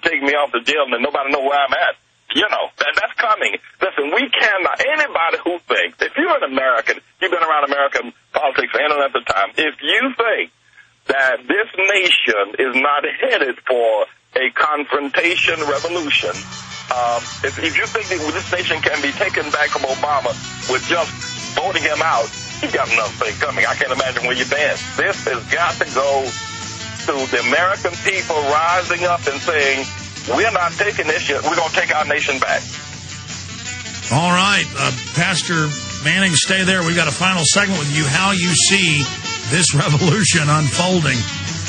take me off the jail and nobody know where I'm at. You know, that's coming. Listen, we cannot, anybody who thinks, if you're an American, you've been around American politics for any length of time, if you think that this nation is not headed for a confrontation revolution, if you think that this nation can be taken back from Obama with just voting him out, you've got another thing coming. I can't imagine where you've been. This has got to go to the American people rising up and saying, we're not taking this shit. We're going to take our nation back. All right. Pastor Manning, stay there. We've got a final segment with you, how you see this revolution unfolding.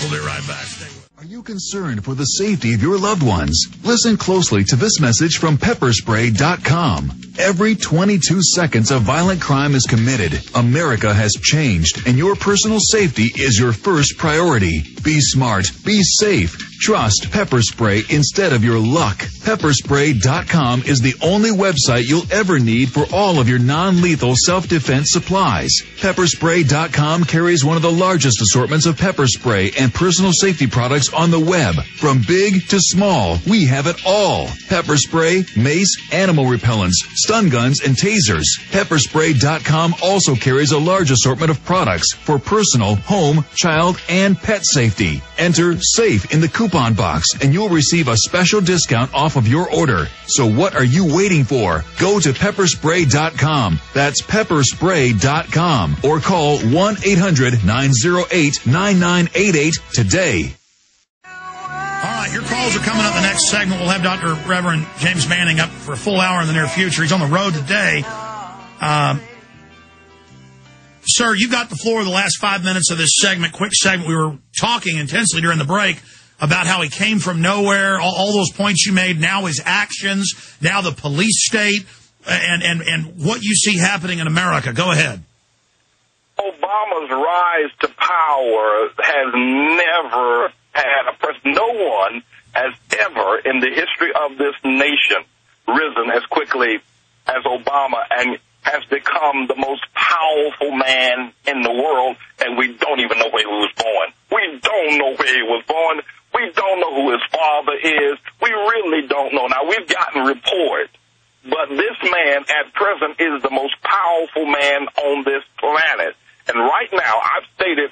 We'll be right back. Stay with us. Are you concerned for the safety of your loved ones? Listen closely to this message from pepperspray.com. Every 22 seconds a violent crime is committed. America has changed, and your personal safety is your first priority. Be smart. Be safe. Trust Pepper Spray instead of your luck. Pepperspray.com is the only website you'll ever need for all of your non-lethal self-defense supplies. Pepperspray.com carries one of the largest assortments of pepper spray and personal safety products on the web. From big to small, we have it all. Pepper spray, mace, animal repellents, stun guns, and tasers. Pepperspray.com also carries a large assortment of products for personal, home, child, and pet safety. Enter SAFE in the coupon box and you'll receive a special discount off of your order. So what are you waiting for? Go to pepperspray.com. That's pepperspray.com or call 1-800-908-9988 today. All right, your calls are coming up in the next segment. We'll have Dr. Reverend James Manning up for a full hour in the near future. He's on the road today. Sir, you got the floor the last 5 minutes of this segment, quick segment. We were talking intensely during the break about how he came from nowhere, all those points you made, now his actions, now the police state, and what you see happening in America. Go ahead. Obama's rise to power has never had a person, no one has ever in the history of this nation risen as quickly as Obama and has become the most powerful man in the world, and we don't even know where he was born. We don't know where he was born. We don't know who his father is. We really don't know. Now, we've gotten reports, but this man at present is the most powerful man on this planet. And right now, I've stated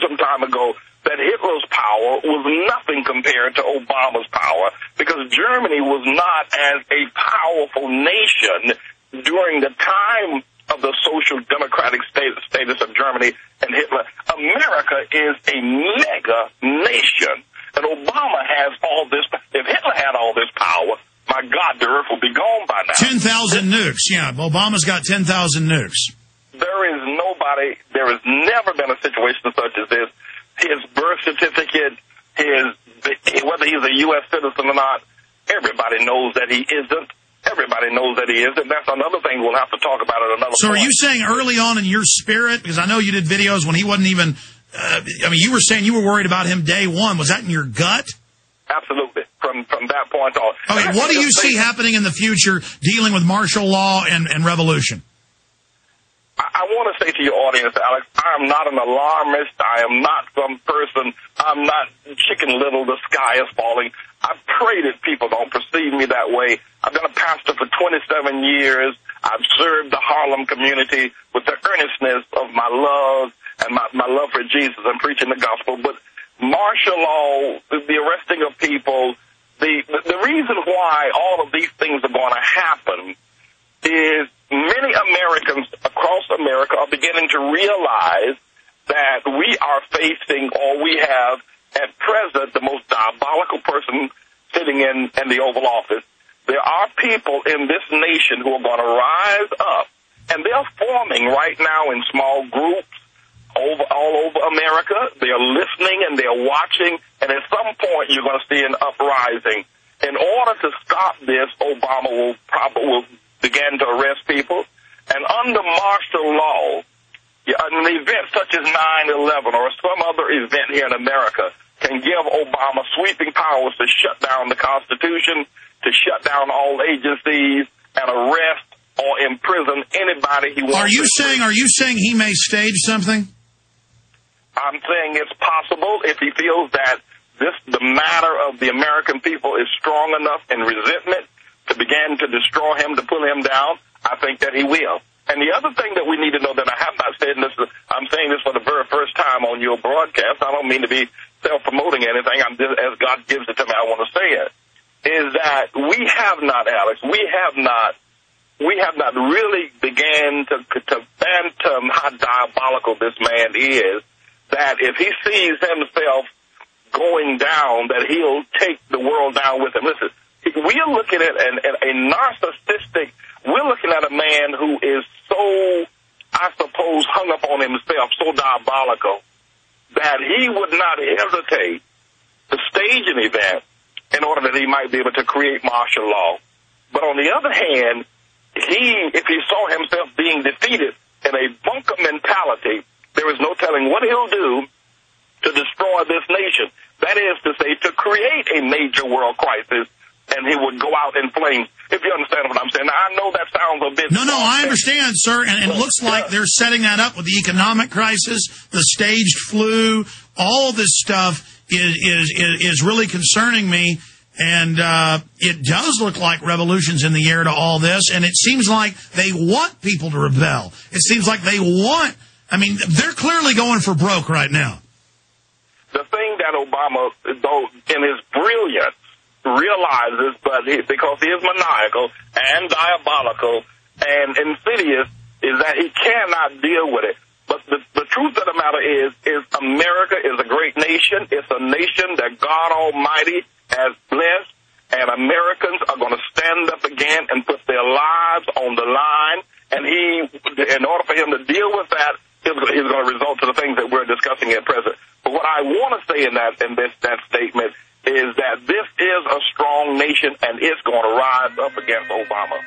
some time ago that Hitler's power was nothing compared to Obama's power because Germany was not as a powerful nation during the time of the social democratic status of Germany and Hitler. America is a mega nation, and Obama has all this. If Hitler had all this power, my God, the earth would be gone by now. 10,000 nukes, yeah. Obama's got 10,000 nukes. There has never been a situation such as this. His birth certificate, whether he's a U.S. citizen or not, everybody knows that he isn't. Everybody knows that he is, and that's another thing we'll have to talk about at another So point. are you saying early on in your spirit, because I know you did videos when he wasn't even, you were saying you were worried about him day one. Was that in your gut? Absolutely, from that point on. Okay, what do you see happening in the future dealing with martial law and revolution? I want to say to your audience, Alex, I am not an alarmist. I am not some person. I'm not Chicken Little, the sky is falling. I pray that people don't perceive me that way. I've been a pastor for 27 years. I've served the Harlem community with the earnestness of my love and my love for Jesus and preaching the gospel. But martial law, the arresting of people, the reason why all of these things are going to happen is many Americans across America are beginning to realize that we are facing, or we have at present, the most diabolical person sitting in the Oval Office. There are people in this nation who are going to rise up, and they're forming right now in small groups all over America. They're listening and they're watching, and at some point you're going to see an uprising. In order to stop this, Obama will begin to arrest people, and under martial law, an event such as 9/11 or some other event here in America can give Obama sweeping powers to shut down the Constitution, to shut down all agencies, and arrest or imprison anybody he wants. Are you saying he may stage something? I'm saying it's possible if he feels that the matter of the American people is strong enough in resentment to begin to destroy him, to pull him down, I think that he will. And the other thing that we need to know that I have not said, and I'm saying this for the very first time on your broadcast, I don't mean to be self-promoting anything, I'm just, as God gives it to me, I want to say it, is that we have not, Alex, we have not really began to phantom how diabolical this man is, that if he sees himself going down, that he'll take the world down with him. Listen, we are looking at a narcissistic, we're looking at a man who is so, I suppose, hung up on himself, so diabolical, that he would not hesitate to stage an event in order that he might be able to create martial law. But on the other hand, if he saw himself being defeated in a bunker mentality, there is no telling what he'll do to destroy this nation. That is to say, to create a major world crisis, and he would go out in flames. If you understand what I'm saying. Now, I know that sounds a bit... No, I understand, sir, and it looks like they're setting that up with the economic crisis, the staged flu, all of this stuff is really concerning me, and it does look like revolution's in the air to all this, and it seems like they want people to rebel. It seems like they want... I mean, they're clearly going for broke right now. The thing that Obama, though, in his brilliance, realizes, because he is maniacal and diabolical and insidious, is that he cannot deal with it. But the truth of the matter is America is a great nation. It's a nation that God Almighty has blessed, and Americans are going to stand up again and put their lives on the line. And in order for him to deal with that, he's going to result to the things that we're discussing at present. But what I want to say in that statement is that this is a strong nation, and it's going to rise up against Obama.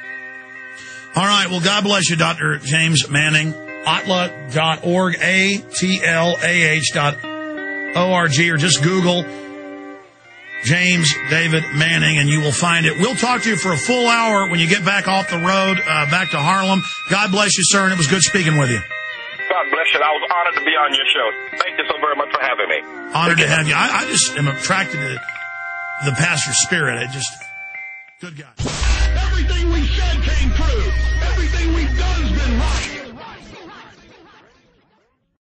All right. Well, God bless you, Dr. James Manning. Atlah.org, ATLAH.org, or just Google James David Manning, and you will find it. We'll talk to you for a full hour when you get back off the road, back to Harlem. God bless you, sir, and it was good speaking with you. God bless you. I was honored to be on your show. Thank you so very much for having me. Honored to have you. I just am attracted to the pastor's spirit. Good guy. Everything we said came true. Everything we've done's been right.